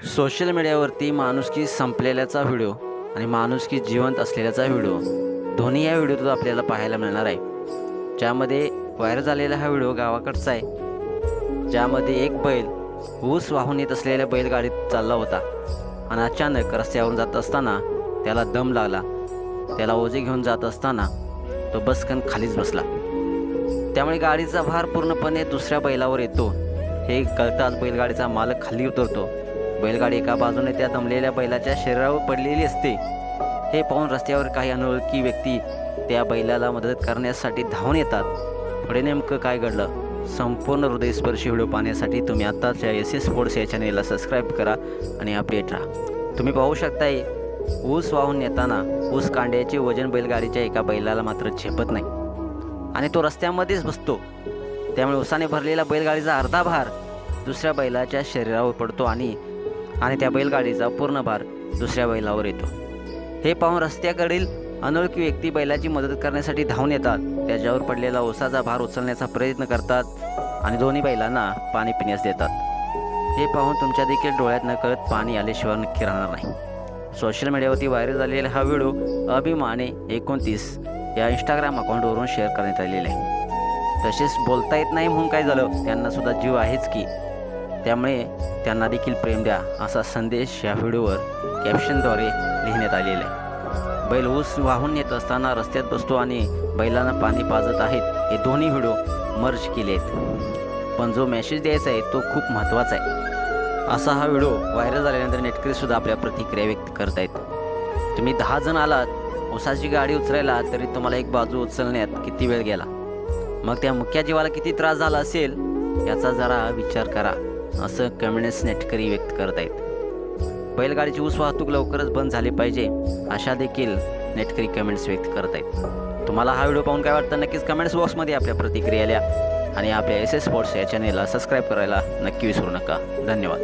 Social मीडियावरती माणुसकी संपलेल्याचा video आणि माणुसकी जिवंत असलेल्याचा व्हिडिओ दोन्ही या व्हिडिओत आपल्याला पाहायला मिळणार आहे. ज्यामध्ये व्हायरल झालेला हा व्हिडिओ गावाकडचा आहे, ज्यामध्ये एक बैल ऊस वाहून येत असलेल्या बैलगाडीत चालला होता आणि अचानक रस्त्यावरून जात असताना त्याला दम लागला. त्याला ओझे घेऊन जात असताना तो बसकन खालीच बसला. त्यामुळे गाडीचा भार पूर्णपणे दुसऱ्या बैलावर येतो. हे कळताच बैलगाडीचा मालक खाली उतरतो. बैलगाडी एका बाजूने त्या दमलेल्या बैलाच्या शरीरावर पडलेली असते. हे पाहून रस्त्यावर काही अनोळखी व्यक्ती त्या बैलाला मदत करण्यासाठी धावून येतात. पुढे नेमकं काय घडलं, संपूर्ण हृदयस्पर्शी व्हिडिओ पाहण्यासाठी तुम्ही आत्ताच या SS स्पोर्ट्स या चॅनेलला सबस्क्राईब करा आणि अपडेट राहा. तुम्ही पाहू शकताय, ऊस वाहून येताना ऊस कांड्याचे वजन बैलगाडीच्या एका बैलाला मात्र झेपत नाही आणि तो रस्त्यामध्येच बसतो. त्यामुळे ऊसाने भरलेला बैलगाडीचा अर्धा भार दुसऱ्या बैलाच्या शरीरावर पडतो आणि त्या बैलगाडीचा पूर्ण भार दुसऱ्या बैलावर येतो. हे पाहून रस्त्याकडील अनोळखी व्यक्ती बैलाची मदत करण्यासाठी धावून येतात. त्याच्यावर पडलेला ऊसाचा भार उचलण्याचा प्रयत्न करतात आणि दोन्ही बैलांना पाणी पिण्यास देतात. हे पाहून तुमच्या देखील डोळ्यात नकळत पाणी आल्याशिवाय नक्की राहणार नाही. सोशल मीडियावरती व्हायरल झालेला हा व्हिडिओ अभिमाने 29 या इंस्टाग्राम अकाउंटवरून शेअर करण्यात आलेला आहे. तसेच बोलता येत नाही म्हणून काय झालं, त्यांनासुद्धा जीव आहेच की, त्यामुळे त्यांना देखील प्रेम द्या असा संदेश या व्हिडिओवर कॅप्शनद्वारे लिहिण्यात आलेला आहे. बैल ऊस वाहून येत असताना रस्त्यात बसतो आणि बैलांना पाणी पाजत आहेत. हे दोन्ही व्हिडिओ मर्ज केले आहेत, पण जो मेसेज द्यायचा आहे तो खूप महत्त्वाचा आहे. असा हा व्हिडिओ व्हायरल झाल्यानंतर नेटकरीसुद्धा आपल्या प्रतिक्रिया व्यक्त करत आहेत. तुम्ही 10 जण आलात ऊसाची गाडी उचलायला, तरी तुम्हाला एक बाजू उचलण्यात किती वेळ गेला, मग त्या मुख्या जीवाला किती त्रास झाला असेल याचा जरा विचार करा, असं कमेंट्स नेटकरी व्यक्त करत आहेत. बैलगाडीची ऊस वाहतूक लवकरच बंद झाली पाहिजे अशा देखील नेटकरी कमेंट्स व्यक्त करत आहेत. तुम्हाला हा व्हिडिओ पाहून काय वाटतं नक्कीच कमेंट्स बॉक्समध्ये आपल्या प्रतिक्रिया लिहा आणि आपल्या SS स्पोर्ट्स या चॅनेलला सबस्क्राईब करायला नक्की विसरू नका. धन्यवाद.